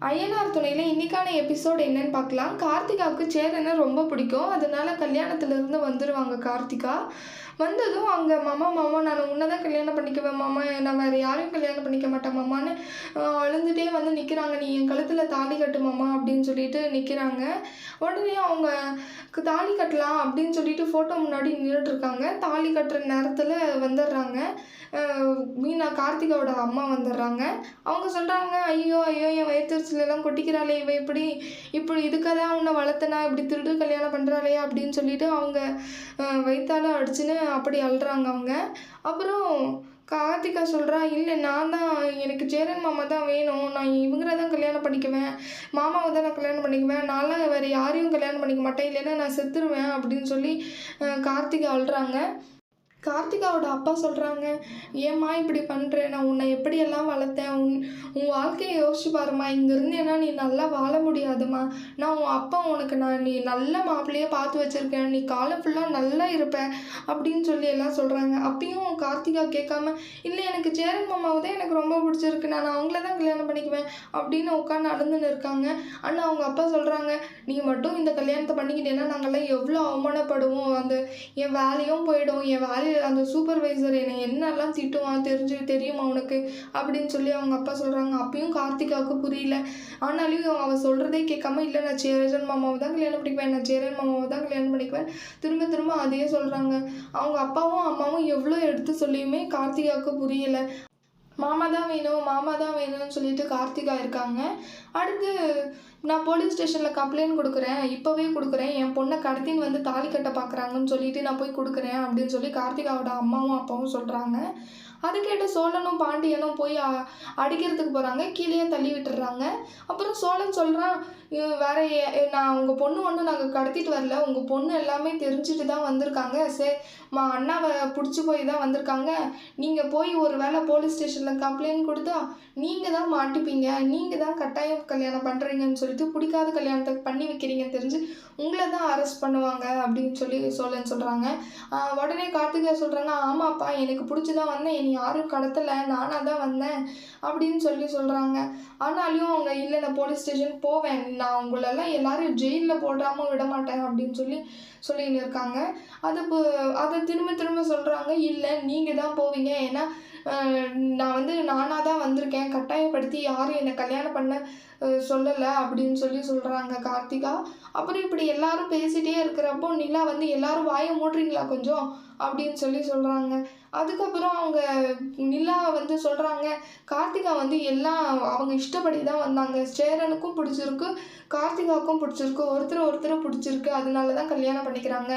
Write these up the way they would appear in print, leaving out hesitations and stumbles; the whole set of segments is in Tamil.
ஐயனார் துணையில் இன்றைக்கான எபிசோட் என்னன்னு பார்க்கலாம். கார்த்திகாவுக்கு சேரனை ரொம்ப பிடிக்கும். அதனால கல்யாணத்துலேருந்து வந்துடுவாங்க. கார்த்திகா வந்ததும் அங்கே மாமா மாமா நான் உன்னை தான் கல்யாணம் பண்ணிக்குவேன் மாமா, நான் வேறு யாரையும் கல்யாணம் பண்ணிக்க மாட்டேன் மாமான்னு அழுந்துகிட்டே வந்து நிற்கிறாங்க. நீ என் கழுத்தில் தாலி கட்டு மாமா அப்படின்னு சொல்லிட்டு நிற்கிறாங்க. உடனே அவங்க தாலி கட்டலாம் அப்படின்னு சொல்லிட்டு ஃபோட்டோ முன்னாடி நின்றுட்டுருக்காங்க. தாலி கட்டுற நேரத்தில் வந்துடுறாங்க. மீனா கார்த்திகாவோட அம்மா வந்துடுறாங்க. அவங்க சொல்கிறாங்க, ஐயோ ஐயோ என் வயிற்றுச்சலாம் கொட்டிக்கிறாளே, இவ இப்படி இதுக்காக தான் உன்னை வளர்த்தனா, இப்படி திருடு கல்யாணம் பண்ணுறாளே அப்படின்னு சொல்லிட்டு அவங்க வயிற்றால அடிச்சுன்னு அப்படி அழுறாங்க அவங்க. அப்புறம் கார்த்திகா சொல்கிறா, இல்லை நான் தான், எனக்கு சேரன் மாமா தான் வேணும், நான் இவங்கள தான் கல்யாணம் பண்ணிக்குவேன், மாமாவை தான் நான் கல்யாணம் பண்ணிக்குவேன், நான்லாம் வேறு யாரையும் கல்யாணம் பண்ணிக்க மாட்டேன், இல்லைன்னா நான் செத்துருவேன் அப்படின்னு சொல்லி கார்த்திகா அழுறாங்க. கார்த்திகாவோட அப்பா சொல்கிறாங்க, ஏம்மா இப்படி பண்ணுற, நான் உன்னை எப்படியெல்லாம் வளர்த்தேன், உன் வாழ்க்கையை யோசிச்சு பாருமா, இங்கே இருந்தேன்னா நீ நல்லா வாழ முடியாதுமா, நான் உன் அப்பா உனக்கு நீ நல்ல மாப்பிள்ளையே பார்த்து வச்சுருக்கேன், நீ காலம் ஃபுல்லாக நல்லா இருப்ப அப்படின்னு சொல்லி எல்லாம் சொல்கிறாங்க. அப்பயும் கார்த்திகா கேட்காம, இல்லை எனக்கு சேரன் மாமாவை தான் எனக்கு ரொம்ப பிடிச்சிருக்கு, நான் அவங்கள தான் கல்யாணம் பண்ணிக்குவேன் அப்படின்னு உட்காந்து நடந்துன்னு இருக்காங்க. ஆனால் அவங்க அப்பா சொல்கிறாங்க, நீ மட்டும் இந்த கல்யாணத்தை பண்ணிக்கிட்டேன்னா நாங்கள்லாம் எவ்வளோ அவமானப்படுவோம், என் வேலையும் போயிடும், என் வேலையை அந்த சூப்பர்வைசர் என்னை என்னெல்லாம் திட்டுவான் தெரியுமா உனக்கு அப்படின்னு சொல்லி அவங்க அப்பா சொல்கிறாங்க. அப்பயும் கார்த்திகாவுக்கு புரியல. ஆனாலும் அவள் சொல்கிறதே கேட்காம, இல்லை நான் சேரன் மாமாவை தான் கல்யாணம் பண்ணிக்குவேன், நான் சேரன் மாமாவை தான் கல்யாணம் பண்ணிக்குவேன் திரும்ப திரும்ப அதையே சொல்கிறாங்க. அவங்க அப்பாவும் அம்மாவும் எவ்வளோ எடுத்து சொல்லியுமே கார்த்திகாவுக்கு புரியலை. மாமா தான் வேணும் மாமா தான் வேணும்னு சொல்லிட்டு கார்த்திகா இருக்காங்க. அடுத்து நான் போலீஸ் ஸ்டேஷனில் கம்ப்ளைண்ட் கொடுக்குறேன், இப்போவே கொடுக்குறேன், என் பொண்ணை கடத்தின்னு வந்து தாலி கட்ட பார்க்குறாங்கன்னு சொல்லிட்டு நான் போய் கொடுக்குறேன் அப்படின்னு சொல்லி கார்த்திகாவோட அம்மாவும் அப்பாவும் சொல்கிறாங்க. அது கேட்ட சோழனும் பாண்டியனும் போய் அடிக்கிறதுக்கு போகிறாங்க, கீழே தள்ளி விட்டுடுறாங்க. அப்புறம் சோழன் சொல்கிறான், வேற நான் உங்கள் பொண்ணு ஒன்று நாங்கள் கடத்திட்டு வரல, உங்கள் பொண்ணு எல்லாமே தெரிஞ்சுட்டு தான் வந்திருக்காங்க, அண்ணாவை பிடிச்சி போய் தான் வந்திருக்காங்க, நீங்கள் போய் ஒரு வேளை போலீஸ் ஸ்டேஷனில் கம்ப்ளைண்ட் கொடுத்தா நீங்கள் தான் மாட்டிப்பீங்க, நீங்கள் தான் கட்டாயம் கல்யாணம் பண்ணுறீங்கன்னு சொல்லிட்டு பிடிக்காத கல்யாணத்தை பண்ணி வைக்கிறீங்கன்னு தெரிஞ்சு உங்களை தான் அரெஸ்ட் பண்ணுவாங்க அப்படின்னு சொல்லி சோழன் சொல்கிறாங்க. உடனே கார்த்திகா சொல்கிறாங்க, ஆமாப்பா எனக்கு பிடிச்சி தான் வந்தேன், என்னை யாரும் கடத்தலை, நானாக தான் வந்தேன் அப்படின்னு சொல்கிறாங்க. ஆனாலும் அவங்க, இல்லை நான் போலீஸ் ஸ்டேஷன் போவேன், நான் உங்களெல்லாம் எல்லாரும் ஜெயிலில் போடாமல் விட மாட்டேன் அப்படின்னு சொல்லின்னு இருக்காங்க. அதை திரும்ப சொல்கிறாங்க, இல்லை நீங்கள் தான் போவீங்க, ஏன்னா நான் நானாக தான் வந்திருக்கேன், கட்டாயப்படுத்தி யாரும் என்னை கல்யாணம் பண்ண சொல்லலை அப்படின்னு சொல்கிறாங்க கார்த்திகா. அப்புறம் இப்படி எல்லாரும் பேசிகிட்டே இருக்கிறப்போ நிலா எல்லாரும் வாயை மூடுறீங்களா கொஞ்சம் அப்படின்னு சொல்கிறாங்க. அதுக்கப்புறம் அவங்க நிலா சொல்கிறாங்க, கார்த்திகா எல்லாம் அவங்க இஷ்டப்படி தான் வந்தாங்க, சேரனுக்கும் பிடிச்சிருக்கு கார்த்திகாவுக்கும் பிடிச்சிருக்கு, ஒருத்தர் பிடிச்சிருக்கு, அதனால தான் கல்யாணம் பண்ணிக்கிறாங்க,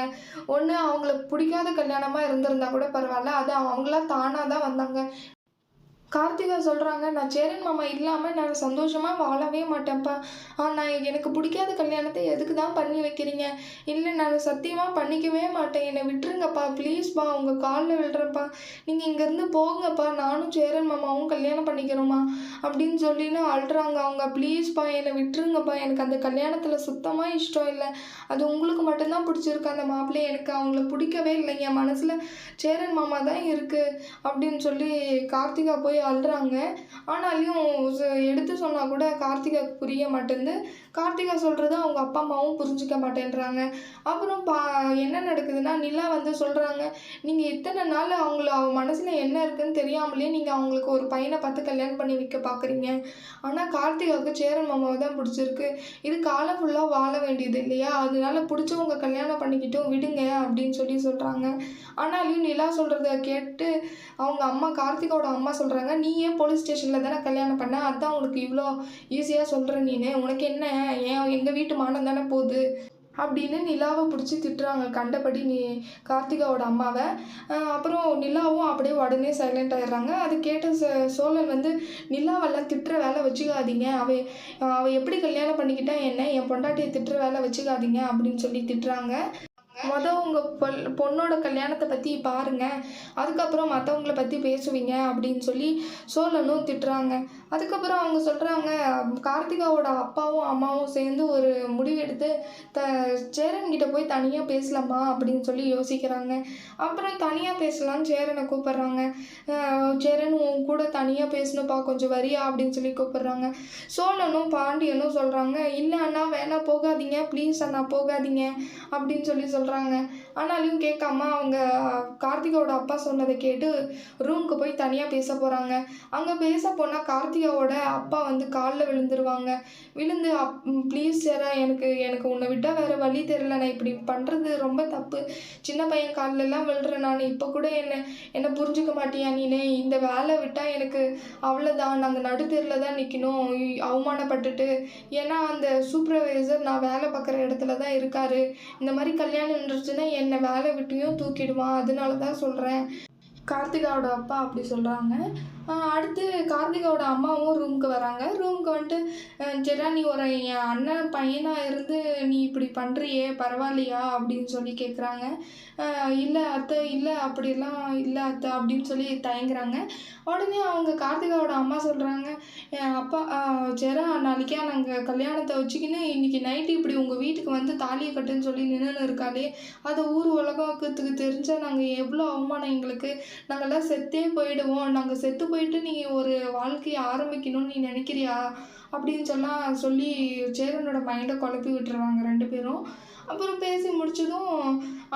ஒன்று அவங்களுக்கு பிடிக்காத கல்யாணமாக இருந்திருந்தா கூட பரவாயில்ல, அது அவங்களா தானாக தான் வந்தாங்க. கார்த்திகா சொல்கிறாங்க, நான் சேரன் மாமா இல்லாமல் நான் சந்தோஷமாக வாழவே மாட்டேன்ப்பா, நான் எனக்கு பிடிக்காத கல்யாணத்தை எதுக்கு தான் பண்ணி வைக்கிறீங்க, இல்லை நான் சத்தியமாக பண்ணிக்கவே மாட்டேன், என்னை விட்டுருங்கப்பா ப்ளீஸ்ப்பா, உங்கள் காலில் விழுறேன்ப்பா, நீங்கள் இங்கேருந்து போங்கப்பா, நானும் சேரன் மாமாவும் கல்யாணம் பண்ணிக்கிறோமா அப்படின்னு சொல்லின்னு அழுறாங்க அவங்க. ப்ளீஸ்ப்பா என்னை விட்டுருங்கப்பா, எனக்கு அந்த கல்யாணத்தில் சுத்தமாக இஷ்டம் இல்லை, அது உங்களுக்கு மட்டும்தான் பிடிச்சிருக்கு அந்த மாப்பிள்ளையை, எனக்கு அவங்கள பிடிக்கவே இல்லை, என் மனசில் சேரன் மாமா தான் இருக்குது அப்படின்னு சொல்லி கார்த்திகா போய் அழுறாங்க. ஆனாலும் எடுத்து சொன்னால் கூட கார்த்திகாவுக்கு புரிய மாட்டேங்குது. கார்த்திகா சொல்கிறது அவங்க அப்பா அம்மாவும் புரிஞ்சிக்க மாட்டேன்றாங்க. அப்புறம் என்ன நடக்குதுன்னா, நிலா சொல்கிறாங்க, நீங்கள் இத்தனை நாள் அவ மனசில் என்ன இருக்குதுன்னு தெரியாமலே நீங்கள் அவங்களுக்கு ஒரு பையனை பார்த்து கல்யாணம் பண்ணி வைக்க பார்க்குறீங்க, ஆனால் கார்த்திகாவுக்கு சேரன் மாமாவை தான் பிடிச்சிருக்கு, இது காலம் ஃபுல்லாக வாழ வேண்டியது இல்லையா, அதனால பிடிச்சவங்க கல்யாணம் பண்ணிக்கிட்டும் விடுங்க அப்படின்னு சொல்கிறாங்க. ஆனாலும் நிலா சொல்கிறத கேட்டு அவங்க அம்மா கார்த்திகாவோட அம்மா சொல்கிறாங்க, நீ ஏன் போலீஸ் ஸ்டேஷனில் தானே கல்யாணம் பண்ண, அதுதான் உனக்கு இவ்வளோ ஈஸியாக சொல்கிற, உனக்கு என்ன, எங்கள் வீட்டு மானம் தானே போகுது அப்படின்னு நிலாவை பிடிச்சி திட்டுறாங்க கண்டபடி கார்த்திகாவோட அம்மாவை. அப்புறம் நிலாவும் அப்படியே உடனே சைலண்ட் ஆகிடுறாங்க. அது கேட்ட சோழன் நிலாவெல்லாம் திட்டுற வேலை வச்சுக்காதீங்க, அவள் எப்படி கல்யாணம் பண்ணிக்கிட்டா என்ன, என் பொண்டாட்டியை திட்டுற வேலை வச்சுக்காதீங்க அப்படின்னு சொல்லி திட்டுறாங்க. உங்கள் பொண்ணோட கல்யாணத்தை பற்றி பாருங்கள், அதுக்கப்புறம் மற்றவங்கள பற்றி பேசுவீங்க அப்படின்னு சொல்லி சோழனும் திட்டுறாங்க. அதுக்கப்புறம் அவங்க சொல்கிறாங்க, கார்த்திகாவோட அப்பாவும் அம்மாவும் சேர்ந்து ஒரு முடிவெடுத்து சேரன்கிட்ட போய் தனியாக பேசலாமா அப்படின்னு சொல்லி யோசிக்கிறாங்க. அப்புறம் தனியாக பேசலான்னு சேரனை கூப்பிட்றாங்க. சேரன் உன் கூட தனியாக பேசணுப்பா, கொஞ்சம் வரியா அப்படின்னு சொல்லி கூப்பிட்றாங்க. சோழனும் பாண்டியனும் சொல்கிறாங்க, இல்லை அண்ணா வேணாம் போகாதீங்க, ப்ளீஸ் அண்ணா போகாதீங்க அப்படின்னு சொல்லி சொல்கிறாங்க. ஆனாலையும் கேட்காம அவங்க கார்த்திகாவோட அப்பா சொன்னதை கேட்டு ரூமுக்கு போய் தனியாக பேச போகிறாங்க. அங்கே பேச போனால் கார்த்திகாவோட அப்பா வந்து காலில் விழுந்துருவாங்க. விழுந்து ப்ளீஸ் சேரா, எனக்கு உன்னை விட்டால் வேறு வழி தெரியல, நான் இப்படி பண்ணுறது ரொம்ப தப்பு, சின்ன பையன் காலிலெல்லாம் விழுறேன் நான், இப்போ கூட என்னை புரிஞ்சுக்க மாட்டியா நீனே, இந்த வேலை விட்டால் எனக்கு அவ்வளோதான், நாங்கள் நடுத்தெருவில் தான் நிற்கணும் அவமானப்பட்டுட்டு, ஏன்னா அந்த சூப்பர்வைசர் நான் வேலை பார்க்குற இடத்துல தான் இருக்கார், இந்த மாதிரி கல்யாணம் நின்றுச்சுன்னா என்னை வேலை விட்டையும் தூக்கிடுவான், அதனால தான் சொல்கிறேன். கார்த்திகாவோட அப்பா அப்படி சொல்கிறாங்க. அடுத்து கார்த்திகாவோட அம்மாவும் ரூமுக்கு வராங்க. ரூமுக்கு வந்துட்டு, ஜெரா நீ ஒரு என் அண்ணன் பையனாக இருந்து நீ இப்படி பண்ணுறியே பரவாயில்லையா அப்படின்னு சொல்லி கேட்குறாங்க. இல்லை அத்தை, இல்லை அப்படிலாம் இல்லை அத்தை அப்படின்னு சொல்லி தயங்குறாங்க. உடனே அவங்க கார்த்திகாவோட அம்மா சொல்கிறாங்க, அப்பா ஜெரா நாளைக்கா நாங்கள் கல்யாணத்தை வச்சுக்கின்னு இன்றைக்கி நைட்டு இப்படி உங்கள் வீட்டுக்கு வந்து தாலியை கட்டுன்னு சொல்லி நின்றுன்னு இருக்காளே, அதை ஊர் உலகத்துக்கு தெரிஞ்சால் நாங்கள் எவ்வளோ அவமானம் எங்களுக்கு, நாங்கள்லாம் செத்தே போயிடுவோம், நாங்கள் செத்து போயிட்டு நீங்கள் ஒரு வாழ்க்கையை ஆரம்பிக்கணும்னு நீ நினைக்கிறியா அப்படின்னு சொல்லி சேரனோட மைண்டை குழப்பி விட்டுருவாங்க 2 பேரும். அப்புறம் பேசி முடிச்சதும்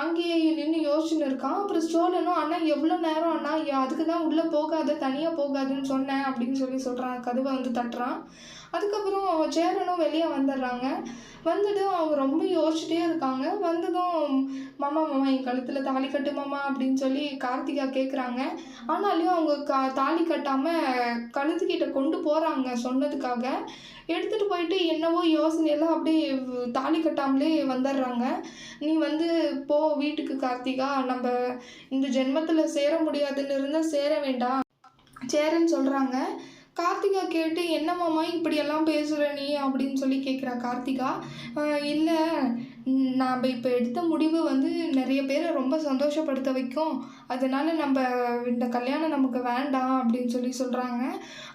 அங்கேயே நின்று யோசிச்சுன்னு இருக்கான். அப்புறம் சோழனும், அண்ணா எவ்வளோ நேரம் அண்ணா, அதுக்கு தான் உள்ளே போகாத, தனியாக போகாதுன்னு சொன்னேன் அப்படின்னு சொல்கிறான். கதவை வந்து தட்டுறான். அதுக்கப்புறம் சேரனும் வெளியே வந்துடுறாங்க. வந்துட்டு அவங்க ரொம்ப யோசிச்சுட்டே இருக்காங்க. வந்ததும் மாமா என் கழுத்தில் தாலி கட்டு மாமா அப்படின்னு சொல்லி கார்த்திகா கேட்குறாங்க. ஆனாலையும் அவங்க தாலி கட்டாமல் கழுத்துக்கிட்ட கொண்டு போகிறாங்க சொன்னதுக்காக. எடுத்துகிட்டு போயிட்டு என்னவோ யோசனையெல்லாம் அப்படியே தாலி கட்டாமலே வந்துடுறாங்க. நீ வந்து போ வீட்டுக்கு கார்த்திகா, நம்ம இந்த ஜென்மத்தில் சேர முடியாதுன்னு இருந்தால் சேர வேண்டாம் சேரன்னு சொல்கிறாங்க. கார்த்திகா கேட்டு, என்ன மாமா இப்படியெல்லாம் பேசுகிற நீ அப்படின்னு சொல்லி கேட்குறா கார்த்திகா. இல்லை, நாம் இப்போ எடுத்த முடிவு வந்து நிறைய பேரை ரொம்ப சந்தோஷப்படுத்த வைக்கும், அதனால் நம்ம இந்த கல்யாணம் நமக்கு வேண்டாம் அப்படின்னு சொல்லி சொல்கிறாங்க.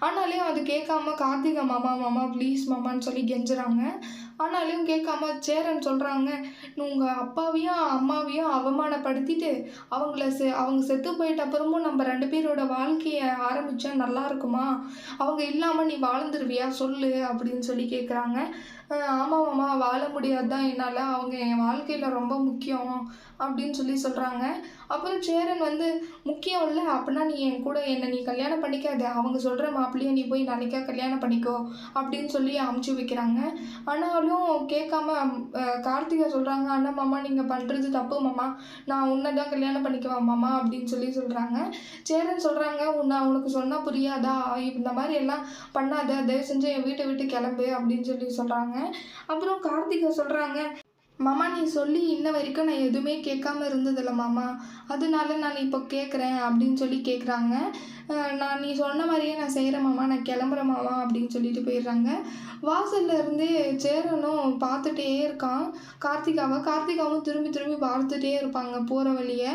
ஆனாலையும் அது கேட்காம கார்த்திகா மாமா ப்ளீஸ் மாமான்னு சொல்லி கெஞ்சுறாங்க. ஆனாலையும் கேட்காம சேரன் சொல்கிறாங்க, உங்கள் அப்பாவையும் அம்மாவையும் அவமானப்படுத்திட்டு அவங்க செத்து போயிட்ட அப்புறமும் நம்ம 2 பேரோட வாழ்க்கையை ஆரம்பித்தா நல்லா இருக்குமா, அவங்க இல்லாமல் நீ வாழ்ந்துருவியா சொல்லு அப்படின்னு சொல்லி கேட்குறாங்க. ஆமாம் மாமா, வாழ முடியாது தான் என்னால், அவங்க என் வாழ்க்கையில் ரொம்ப முக்கியம் அப்படின்னு சொல்லி சொல்கிறாங்க. அப்புறம் சேரன் வந்து, முக்கியம் இல்லை அப்படின்னா நீ என் கூட நீ கல்யாணம் பண்ணிக்காத, அவங்க சொல்கிற மாப்பிள்ளையை நீ போய் நாளைக்கா கல்யாணம் பண்ணிக்கோ அப்படின்னு சொல்லி அமுச்சு வைக்கிறாங்க. ஆனாலும் கேட்காம கார்த்திகா சொல்கிறாங்க, அண்ணா மாமா நீங்கள் பண்ணுறது தப்பு மாமா, நான் உன்னை தான் கல்யாணம் பண்ணிக்குவேன் மாமா அப்படின்னு சொல்லி சொல்கிறாங்க. சேரன் சொல்கிறாங்க, உனக்கு சொன்னால் புரியாதா, இந்த மாதிரி எல்லாம் பண்ணாத, தயவு செஞ்சு என் வீட்டை விட்டு கிளம்பு அப்படின்னு சொல்லி சொல்கிறாங்க. அப்புறம் கார்த்திகா சொல்கிறாங்க, மாமா நீ சொல்லி இன்ன வரைக்கும் நான் எதுவுமே கேட்காம இருந்ததில்ல மாமா, அதனால நான் இப்போ கேட்குறேன் அப்படின்னு சொல்லி கேட்குறாங்க. நான் நீ சொன்ன மாதிரியே நான் செய்கிறேன் மாமா, நான் கிளம்புறேன் மாமா அப்படின்னு சொல்லிட்டு போயிடுறாங்க. வாசல்ல இருந்தே சேரனும் பார்த்துட்டே இருக்கான் கார்த்திகாவும் திரும்பி திரும்பி பார்த்துட்டே இருப்பாங்க போகிற வழியை.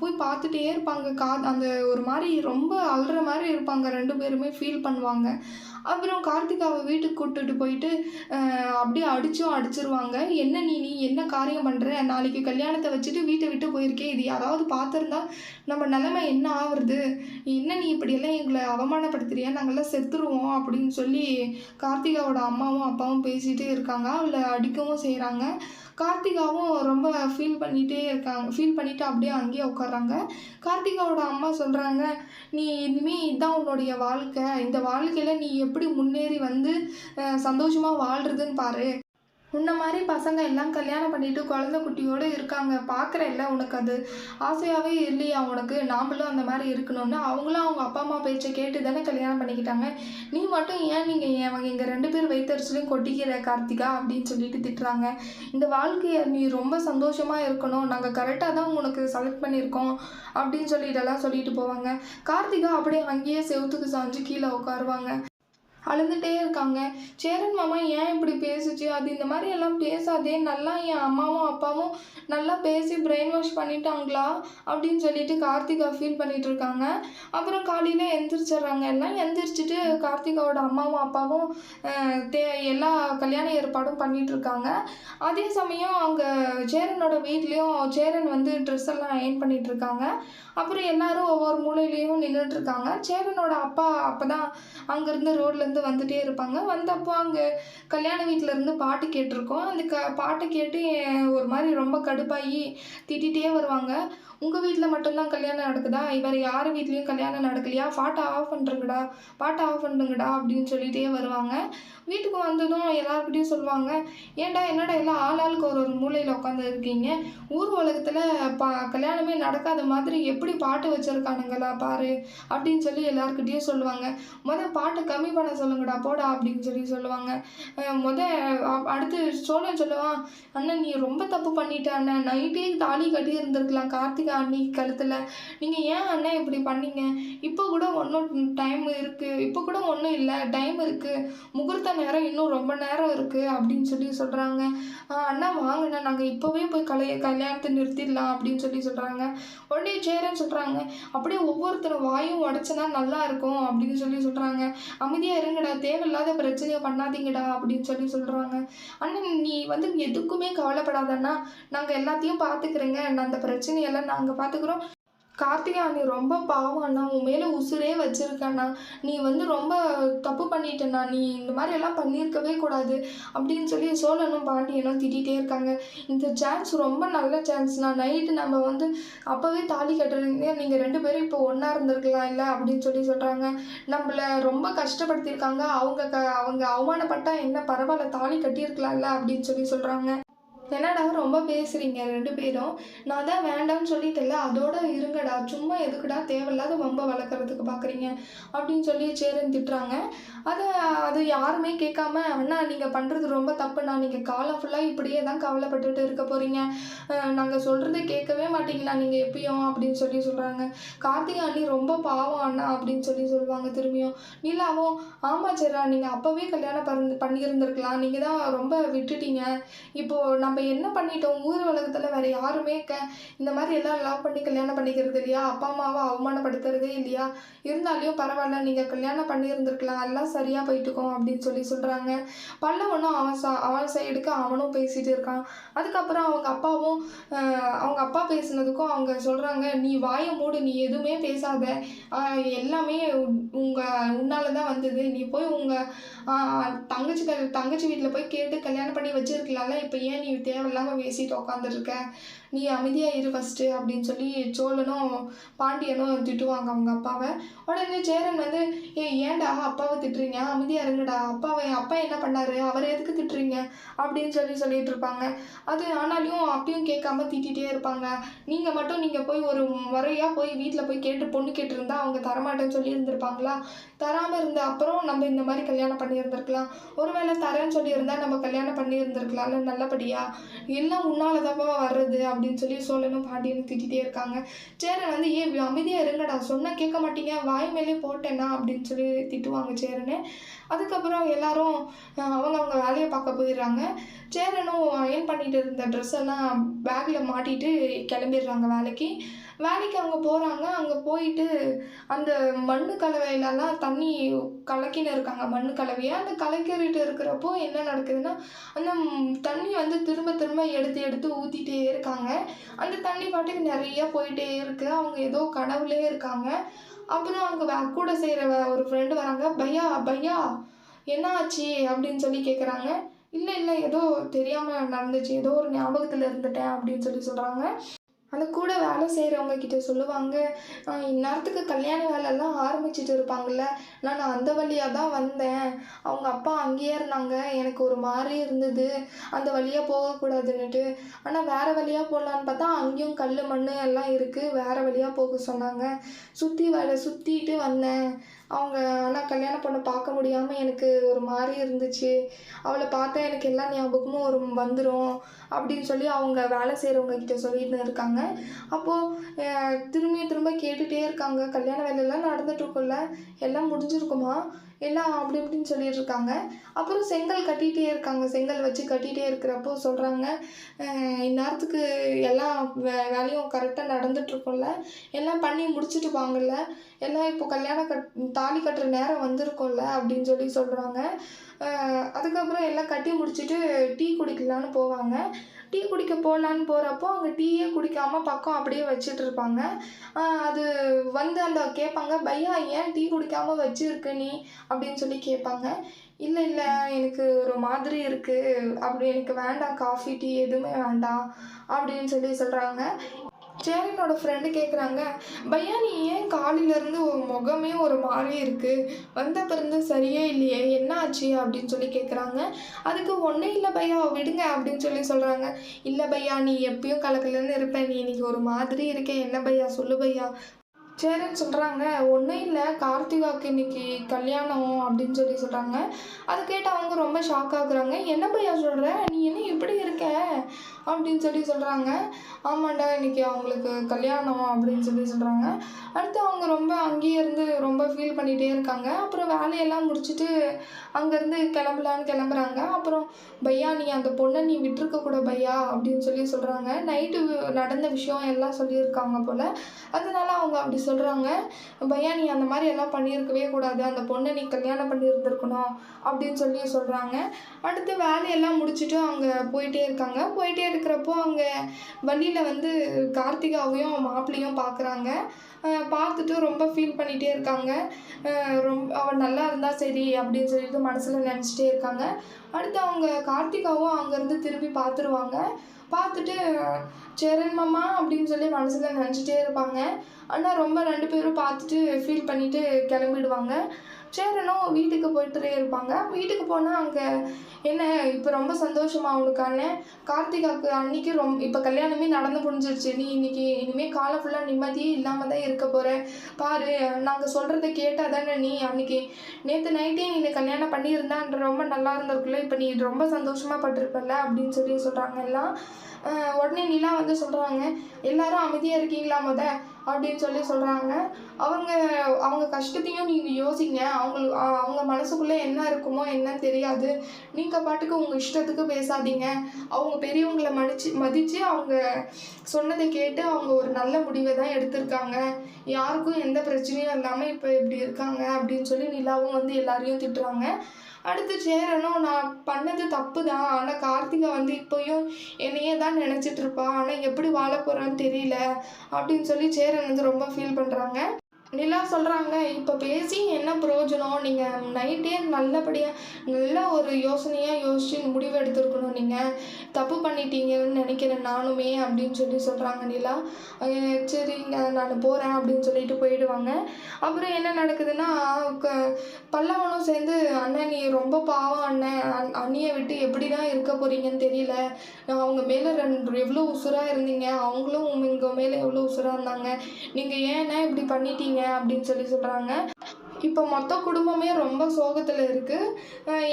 போய் பார்த்துட்டே இருப்பாங்க. அந்த ஒரு மாதிரி ரொம்ப அழுற மாதிரி இருப்பாங்க, 2 பேருமே ஃபீல் பண்ணுவாங்க. அப்புறம் கார்த்திகாவை வீட்டுக்கு கூப்பிட்டுட்டு போயிட்டு அப்படியே அடிச்சிருவாங்க. என்ன நீ என்ன காரியம் பண்ணுற, நாளைக்கு கல்யாணத்தை வச்சுட்டு வீட்டை விட்டு போயிருக்கே, இது யாராவது பார்த்துருந்தா நம்ம நிலைமை என்ன ஆகுறது, என்ன நீ இப்படியெல்லாம் எங்களை அவமானப்படுத்துறியா, நாங்கள்லாம் செத்துருவோம் அப்படின்னு சொல்லி கார்த்திகாவோட அம்மாவும் அப்பாவும் பேசிகிட்டே இருக்காங்க. அவளை அடிக்கவும் செய்கிறாங்க. கார்த்திகாவும் ரொம்ப ஃபீல் பண்ணிவிட்டு அப்படியே அங்கேயே உட்கார்றாங்க. கார்த்திகாவோட அம்மா சொல்கிறாங்க, நீ இனிமேல் இதுதான் உன்னுடைய வாழ்க்கை, இந்த வாழ்க்கையில் நீ எப்படி முன்னேறி வந்து சந்தோஷமாக வாழ்கிறதுன்னு பாரு, உன்ன மாதிரி பசங்க எல்லாம் கல்யாணம் பண்ணிட்டு குழந்தை குட்டியோடு இருக்காங்க, பார்க்குறல்ல, உனக்கு அது ஆசையாகவே இல்லையா உனக்கு, நாமளும் அந்த மாதிரி இருக்கணும்னு. அவங்களும் அவங்க அப்பா அம்மா பேச்சை கேட்டு தானே கல்யாணம் பண்ணிக்கிட்டாங்க, நீ மட்டும் ஏன் எங்கள் 2 பேர் வயிற்றுலையும் கொட்டிக்கிற கார்த்திகா அப்படின்னு சொல்லிட்டு திட்டுறாங்க. இந்த வாழ்க்கையை நீ ரொம்ப சந்தோஷமாக இருக்கணும், நாங்கள் கரெக்டாக தான் உனக்கு செலக்ட் பண்ணியிருக்கோம் அப்படின்னு சொல்லிட்டு போவாங்க. கார்த்திகா அப்படியே அங்கேயே செவுத்துக்கு சாஞ்சு கீழே உட்காருவாங்க. அழுதுகிட்டே இருக்காங்க. சேரன் மாமா ஏன் இப்படி பேசுச்சு, அது இந்த மாதிரி எல்லாம் பேசாதே, நல்லா என் அம்மாவும் அப்பாவும் நல்லா பேசி பிரெயின் வாஷ் பண்ணிட்டாங்களா அப்படின்னு சொல்லிட்டு கார்த்திகா ஃபீல் பண்ணிட்டு இருக்காங்க. அப்புறம் காலையில் எந்திரிச்சிட்றாங்க. எல்லாம் எந்திரிச்சிட்டு கார்த்திகாவோட அம்மாவும் அப்பாவும் எல்லா கல்யாண ஏற்பாடும் பண்ணிட்டு இருக்காங்க. அதே சமயம் அங்கே சேரனோட வீட்லேயும் சேரன் வந்து ட்ரெஸ் எல்லாம் அயர்ன் பண்ணிட்டு இருக்காங்க. அப்புறம் எல்லாரும் ஒவ்வொரு மூலையிலையும் நின்றுட்டு இருக்காங்க. சேரனோட அப்பா அப்போ தான் அங்கேருந்து ரோட்லேருந்து வந்துகிட்டே இருப்பாங்க. வந்தப்போ அங்கே கல்யாண வீட்டிலேருந்து பாட்டு கேட்டிருக்கோம். அந்த பாட்டை கேட்டு ஒரு மாதிரி ரொம்ப கடுப்பாகி திட்டிகிட்டே வருவாங்க. உங்கள் வீட்டில் மட்டும்தான் கல்யாணம் நடக்குதா, வேறு யார் வீட்லேயும் கல்யாணம் நடக்கலையா, பாட்டை ஆஃப் பண்ணுறங்கடா, பாட்டை ஆஃப் பண்ணுங்கடா அப்படின்னு சொல்லிகிட்டே வருவாங்க. வீட்டுக்கு வந்ததும் எல்லாருக்கிட்டையும் சொல்லுவாங்க, ஏன்டா என்னடா எல்லாம் ஆளாளுக்கு ஒரு ஒரு மூலையில் உட்காந்து இருக்கீங்க, ஊர் உலகத்தில் கல்யாணமே நடக்காத மாதிரி எப்படி பாட்டு வச்சுருக்கானுங்களா பாரு அப்படின்னு சொல்லி எல்லாருக்கிட்டையும் சொல்லுவாங்க. பாட்டை கம்மி பண்ண சொல்லுங்கடா போடா அப்படின்னு சொல்லி சொல்லுவாங்க. அடுத்து சோழன் சொல்லுவான், அண்ணன் நீ ரொம்ப தப்பு பண்ணிட்ட அண்ணன், நைட்டே தாலி கட்டி இருந்திருக்கலாம் கார்த்திகா அண்ணி கழுத்தில், நீங்கள் ஏன் அண்ணன் இப்படி பண்ணீங்க, இப்போ கூட டைம் இருக்குது, இப்போ கூட ஒன்றும் இல்லை, டைம் இருக்குது, முகூர்த்த நேரம் இன்னும் ரொம்ப நேரம் இருக்குது அப்படின்னு சொல்லி சொல்கிறாங்க. அண்ணா வாங்கண்ணா நாங்கள் இப்போவே போய் கல்யாணத்தை நிறுத்திடலாம் அப்படின்னு சொல்லி சொல்கிறாங்க. உடனே சேரன்னு சொல்கிறாங்க, அப்படியே ஒவ்வொருத்தரும் வாயும் உடச்சுனா நல்லா இருக்கும் அப்படின்னு சொல்லி சொல்கிறாங்க. அமைதியாக இருங்கடா, தேவையில்லாத பிரச்சனையை பண்ணாதீங்கடா அப்படின்னு சொல்லி சொல்கிறாங்க. அண்ணன் நீ வந்து எதுக்குமே கவலைப்படாதண்ணா, நாங்கள் எல்லாத்தையும் பார்த்துக்கிறேங்க, அந்த பிரச்சனையெல்லாம் நாங்கள் பார்த்துக்குறோம். கார்த்திகா நீ ரொம்ப பாவம் அண்ணா, உன் மேலே உசுரே வச்சுருக்கண்ணா, நீ வந்து ரொம்ப தப்பு பண்ணிட்டேண்ணா, நீ இந்த மாதிரி எல்லாம் பண்ணியிருக்கவே கூடாது அப்படின்னு சொல்லி சோழனும் பாண்டியனும் திட்டிகிட்டே இருக்காங்க. இந்த சான்ஸ் ரொம்ப நல்ல சான்ஸ்ண்ணா, நைட்டு நம்ம வந்து அப்போவே தாலி கட்டுறீங்க, நீங்கள் 2 பேரும் இப்போ ஒன்றா இருந்திருக்கலாம் இல்லை அப்படின்னு சொல்லி சொல்கிறாங்க. நம்மளை ரொம்ப கஷ்டப்படுத்தியிருக்காங்க, அவங்க அவமானப்பட்டா என்ன பரவாயில்ல, தாலி கட்டியிருக்கலாம்ல அப்படின்னு சொல்லி சொல்கிறாங்க. என்னடா ரொம்ப பேசுகிறீங்க 2 பேரும், நான் தான் வேண்டாம்னு சொல்லிட்டேன்ல, அதோட இருங்கடா, சும்மா எதுக்குடா தேவையில்லாத வம்ப வளர்க்குறதுக்கு பார்க்குறீங்க அப்படின்னு சொல்லி சேரன் திட்டுறாங்க. அது யாருமே கேட்காம, அண்ணா நீங்கள் பண்ணுறது ரொம்ப தப்புண்ணா, நீங்கள் காலம் ஃபுல்லாக இப்படியே தான் கவலைப்பட்டுட்டு இருக்க போகிறீங்க, நாங்கள் சொல்கிறத கேட்கவே மாட்டீங்களா நீங்கள் எப்பயும் அப்படின்னு சொல்லி சொல்கிறாங்க. கார்த்திகா அண்ணி ரொம்ப பாவம் அண்ணா அப்படின்னு சொல்லி சொல்லுவாங்க. திரும்பியும் நிலாவும், ஆமாம் சேரா நீங்கள் அப்போவே கல்யாணம் பண்ணியிருந்திருக்கலாம், நீங்கள் தான் ரொம்ப விட்டுட்டீங்க, இப்போது நம்ம என்ன பண்ணிட்டோம், ஊர் உலகத்தில் வேறு யாருமே இந்த மாதிரி எல்லாம் லவ் பண்ணி கல்யாணம் பண்ணிக்கிறது இல்லையா, அப்பா அம்மாவை அவமானப்படுத்துறதே இல்லையா, இருந்தாலையும் பரவாயில்ல நீங்கள் கல்யாணம் பண்ணியிருந்திருக்கலாம், எல்லாம் சரியாக போயிட்டுக்கோம் அப்படின்னு சொல்லி சொல்கிறாங்க. பல்லவனும் அவன் சைடுக்கு அவனும் பேசிகிட்டு இருக்கான். அதுக்கப்புறம் அவங்க அப்பா பேசுனதுக்கும் அவங்க சொல்கிறாங்க, நீ வாயை மூடு, நீ எதுவுமே பேசாத, எல்லாமே உன்னால தான் வந்தது, நீ போய் உங்கள் தங்கச்சி வீட்டில் போய் கேட்டு கல்யாணம் பண்ணி வச்சுருக்கலாம்ல, இப்போ ஏன் நீ தேவையில்லாமல் பேசிட்டு உட்காந்துருக்க, நீ அமைதியாக இரு ஃபஸ்ட்டு அப்படின்னு சொல்லி சோழனும் பாண்டியனும் திட்டுவாங்க அவங்க அப்பாவை. உடனே சேரன் வந்து, ஏன்டா அப்பாவை திட்டுறீங்க, அமைதியாக இருங்கடா, அப்பா என்ன பண்ணார், அவரை எதுக்கு திட்டுறீங்க அப்படின்னு சொல்லிட்டு இருப்பாங்க. அது ஆனாலும் அப்பயும் கேட்காம திட்டிகிட்டே இருப்பாங்க. நீங்கள் போய் ஒரு முறையாக போய் வீட்டில் போய் பொண்ணு கேட்டிருந்தா அவங்க தரமாட்டேன்னு சொல்லி இருந்திருப்பாங்களா, தராமல் இருந்த அப்புறம் நம்ம இந்த மாதிரி கல்யாணம் பண்ணியிருந்திருக்கலாம், ஒருவேளை தரேன்னு சொல்லியிருந்தா நம்ம கல்யாணம் பண்ணியிருந்திருக்கலாம்ல நல்லபடியா, எல்லாம் உன்னால தான் வர்றது அப்படின்னு சொல்லி சோழனும் பாண்டியனும் திட்டிகிட்டே இருக்காங்க. சேரன் வந்து அமைதியாக இருங்கடா, சொன்னால் கேட்க மாட்டீங்க, வாய் மேலே போட்டேன்னா அப்படின்னு சொல்லி திட்டுவாங்க சேரனை. அதுக்கப்புறம் எல்லாரும் அவங்க வேலையை பார்க்க போயிடுறாங்க. சேரனும் அயர்ன் பண்ணிட்டு இருந்த ட்ரெஸ் எல்லாம் பேக்கில் மாட்டிட்டு கிளம்பிடுறாங்க வேலைக்கு. அவங்க போகிறாங்க. அங்கே போயிட்டு அந்த மண்ணு கலவையிலலாம் தண்ணி கலக்கின்னு இருக்காங்க, மண்ணு கலவையை. அந்த கலக்கிட்டு இருக்கிறப்போ என்ன நடக்குதுன்னா, அந்த தண்ணி வந்து திரும்ப திரும்ப எடுத்து ஊற்றிட்டே இருக்காங்க. அந்த தண்ணி பாட்டுக்கு நிறைய போயிட்டே இருக்குது. அவங்க ஏதோ கனவுலே இருக்காங்க. அப்புறம் அவங்க கூட செய்கிற ஒரு ஃப்ரெண்டு வராங்க. பையா என்ன ஆச்சு அப்படின்னு சொல்லி கேட்குறாங்க. இல்லை ஏதோ தெரியாமல் நடந்துச்சு, ஏதோ ஒரு ஞாபகத்தில் இருந்துட்டேன் அப்படின்னு சொல்லி சொல்கிறாங்க. அந்த கூட வேலை செய்கிறவங்க கிட்ட சொல்லுவாங்க, இந்நேரத்துக்கு கல்யாண வேலைலாம் ஆரம்பிச்சிட்டு இருப்பாங்கள்ல, நான் அந்த வழியாக தான் வந்தேன், அவங்க அப்பா அங்கேயே இருந்தாங்க, எனக்கு ஒரு மாதிரி இருந்தது அந்த வழியாக போகக்கூடாதுன்னுட்டு, ஆனால் வேறு வழியாக போகலான்னு பார்த்தா அங்கேயும் கல் மண் எல்லாம் இருக்குது, வேறு வழியாக போக சொன்னாங்க, சுற்றிட்டு வந்தேன், அவங்க ஆனால் கல்யாண பொண்ணை பார்க்க முடியாமல் எனக்கு ஒரு மாதிரி இருந்துச்சு, அவளை பார்த்தா எனக்கு எல்லா ஞாபகமும் வந்துடும் அப்படின்னு சொல்லி அவங்க வேலை செய்கிறவங்க கிட்ட சொல்லிட்டு இருக்காங்க. அப்போது திரும்ப கேட்டுகிட்டே இருக்காங்க, கல்யாண வேலையெல்லாம் நடந்துட்டுருக்குல்ல, எல்லாம் முடிஞ்சிருக்குமா, எல்லாம் அப்படி இப்படின்னு சொல்லிட்டு இருக்காங்க. அப்புறம் செங்கல் கட்டிகிட்டே இருக்காங்க. செங்கல் வச்சு கட்டிகிட்டே இருக்கிறப்போ சொல்கிறாங்க, இந்நேரத்துக்கு எல்லாம் வேலையும் கரெக்டாக நடந்துகிட்ருக்கும்ல, எல்லாம் பண்ணி முடிச்சுட்டு வாங்கல்ல, எல்லாம் இப்போ தாலி கட்டுற நேரம் வந்திருக்கும்ல அப்படின்னு சொல்லி சொல்கிறாங்க. அதுக்கப்புறம் எல்லாம் கட்டி முடிச்சுட்டு டீ குடிக்கலான்னு போவாங்க. டீ குடிக்க போகலான்னு போகிறப்போ அங்கே டீயே குடிக்காமல் பக்கம் அப்படியே வச்சுட்டு இருப்பாங்க. அது வந்து அந்த கேட்பாங்க, பையா ஏன் டீ குடிக்காமல் வச்சுருக்க நீ அப்படின்னு சொல்லி கேட்பாங்க. இல்லை இல்லை எனக்கு ஒரு மாதிரி இருக்குது, அப்படி எனக்கு வேண்டாம், காஃபி டீ எதுவுமே வேண்டாம் அப்படின்னு சொல்லி சொல்கிறாங்க. சேரனோட ஃப்ரெண்டு கேட்குறாங்க, பையா நீ ஏன் காலையிலேருந்து முகமே ஒரு மாதிரி இருக்குது, வந்த பிறந்து சரியே இல்லையே, என்ன ஆச்சு அப்படின்னு சொல்லி கேட்குறாங்க. அதுக்கு ஒன்றும் இல்லை பையா விடுங்க அப்படின்னு சொல்லி சொல்கிறாங்க. இல்லை பையா நீ எப்பயும் கலக்கலன்னு இருப்பேன், நீ இன்னைக்கு ஒரு மாதிரி இருக்கேன், என்ன பையா சொல்லு பையா. சரின்னு சொல்கிறாங்க. ஒன்றும் இல்லை, கார்த்திகாவுக்கு இன்றைக்கி கல்யாணம் அப்படின்னு சொல்லி சொல்கிறாங்க. அது கேட்டு அவங்க ரொம்ப ஷாக் ஆகுறாங்க. என்ன பையா சொல்கிற, நீ என்ன இப்படி இருக்க அப்படின்னு சொல்லி சொல்கிறாங்க. ஆமாண்டா இன்றைக்கி அவங்களுக்கு கல்யாணம் அப்படின்னு சொல்லி சொல்கிறாங்க. அடுத்து அவங்க ரொம்ப அங்கேயே இருந்து ரொம்ப ஃபீல் பண்ணிகிட்டே இருக்காங்க. அப்புறம் வேலையெல்லாம் முடிச்சுட்டு அங்கேருந்து கிளம்புறாங்க. அப்புறம் பையா நீ அந்த பொண்ணை நீ விட்டுருக்கக்கூட பையா அப்படின்னு சொல்லி சொல்கிறாங்க. நைட்டு நடந்த விஷயம் எல்லாம் சொல்லியிருக்காங்க போல், அதனால அவங்க அப்படி சொல்கிறாங்க. பையா நீ அந்த மாதிரி எல்லாம் பண்ணியிருக்கவே கூடாது, அந்த பொண்ணை நீ கல்யாணம் பண்ணியிருந்துருக்கணும் அப்படின்னு சொல்லி சொல்கிறாங்க. அடுத்து வேலையெல்லாம் முடிச்சுட்டு அவங்க போயிட்டே இருக்காங்க. போயிட்டே இருக்கிறப்போ அங்கே வண்டியில் வந்து கார்த்திகாவையும் மாப்பிள்ளையும் பார்க்குறாங்க. பார்த்துட்டு ரொம்ப ஃபீல் பண்ணிகிட்டே இருக்காங்க. அவள் நல்லா இருந்தால் சரி அப்படின்னு சொல்லிட்டு மனசில் நினச்சிட்டே இருக்காங்க. அடுத்து அவங்க கார்த்திகாவும் அங்கேருந்து திரும்பி பார்த்துருவாங்க. பார்த்துட்டு சேரன் மாமா அப்படின்னு சொல்லி மனசில் நினச்சிட்டே இருப்பாங்க. ஆனால் ரொம்ப 2 பேரும் பார்த்துட்டு ஃபீல் பண்ணிவிட்டு கிளம்பிடுவாங்க. சேரனும் வீட்டுக்கு போயிட்டே இருப்பாங்க. வீட்டுக்கு போனால் அங்கே என்ன இப்போ ரொம்ப சந்தோஷமா அவனுக்கான கார்த்திகாவுக்கு அன்றைக்கி இப்போ கல்யாணமே நடந்து முடிஞ்சிருச்சு, நீ இனிமேல் காலம் ஃபுல்லாக நிம்மதியே இல்லாமல் தான் இருக்க போகிற பாரு, நாங்கள் சொல்கிறத கேட்டால் தானே நீ அன்றைக்கி நேற்று நைட்டே நீ கல்யாணம் பண்ணியிருந்தான்ற ரொம்ப நல்லா இருந்திருக்குல்ல, இப்போ நீ ரொம்ப சந்தோஷமாக பட்டிருப்பல்ல அப்படின்னு சொல்லி சொல்கிறாங்க எல்லாம். உடனே நிலா வந்து சொல்கிறாங்க, எல்லாரும் அமைதியாக இருக்கீங்களா அப்படின்னு சொல்லி சொல்கிறாங்க. அவங்க கஷ்டத்தையும் நீங்கள் யோசிங்க, அவங்க மனசுக்குள்ளே என்ன இருக்குமோ என்னன்னு தெரியாது, நீங்கள் பாட்டுக்கு உங்கள் இஷ்டத்துக்கு பேசாதீங்க, அவங்க பெரியவங்களை மதித்து அவங்க சொன்னதை கேட்டு அவங்க ஒரு நல்ல முடிவை தான் எடுத்திருக்காங்க, யாருக்கும் எந்த பிரச்சனையும் இல்லாமல் இப்போ இப்படி இருக்காங்க அப்படின்னு சொல்லி நிலாவும் வந்து எல்லாரையும் திட்டுறாங்க. அடுத்து சேரனும் நான் பண்ணது தப்பு தான், ஆனால் கார்த்திகா வந்து இப்போயும் என்னையே தான் நினச்சிட்ருப்பா, ஆனால் எப்படி வாழ போகிறான்னு தெரியல அப்படின்னு சொல்லி சேரன் வந்து ரொம்ப ஃபீல் பண்ணுறாங்க. நிலா சொல்கிறாங்க, இப்போ பேசி என்ன பிரயோஜனம், நீங்கள் நைட்டே நல்லபடியாக நல்ல ஒரு யோசனையாக யோசித்து முடிவு எடுத்துருக்கணும், நீங்கள் தப்பு பண்ணிட்டீங்கன்னு நினைக்கிறேன் நானுமே அப்படின்னு சொல்லி சொல்கிறாங்க நிலா. சரிங்க நான் போகிறேன் அப்படின்னு சொல்லிட்டு போயிடுவாங்க. அப்புறம் என்ன நடக்குதுன்னா பல்லவனும் சேர்ந்து, அண்ணன் நீ ரொம்ப பாவம் அண்ணன், அண்ணியை விட்டு எப்படி தான் இருக்க போகிறீங்கன்னு தெரியல, அவங்க மேலே எவ்வளோ உசுராக இருந்தீங்க, அவங்களும் உங்கள் மேலே எவ்வளோ உசுராக இருந்தாங்க, நீங்கள் ஏன்னா இப்படி பண்ணிட்டீங்க அப்படின்னு சொல்லி சொல்கிறாங்க. இப்போ மொத்த குடும்பமே ரொம்ப சோகத்தில் இருக்குது.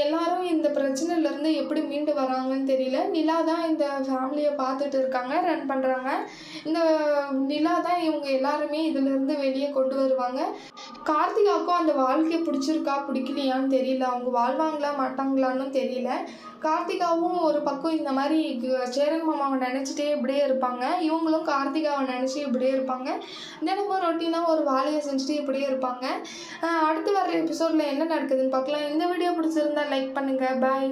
எல்லாரும் இந்த பிரச்சனையிலேருந்து எப்படி மீண்டு வராங்கன்னு தெரியல. நிலா தான் இந்த ஃபேமிலியை பார்த்துட்டு இருக்காங்க, ரன் பண்ணுறாங்க. இந்த நிலா தான் இவங்க எல்லாருமே இதிலேருந்து வெளியே கொண்டு வருவாங்க. கார்த்திகாவுக்கும் அந்த வாழ்க்கையை பிடிச்சிருக்கா பிடிக்கலையான்னு தெரியல, அவங்க வாழ்வாங்களா மாட்டாங்களான்னு தெரியல. கார்த்திகாவும் ஒரு பக்கம் இந்த மாதிரி சேரன் மாமாவை நினச்சிட்டே இப்படியே இருப்பாங்க, இவங்களும் கார்த்திகாவை நினச்சி இப்படியே இருப்பாங்க. தினமும் ரொட்டீனாக ஒரு வேலையை செஞ்சுட்டு இப்படியே இருப்பாங்க. அடுத்து வர எபிசோடில் என்ன நடக்குதுன்னு பார்க்கலாம். இந்த வீடியோ பிடிச்சிருந்தா லைக் பண்ணுங்கள். பாய்.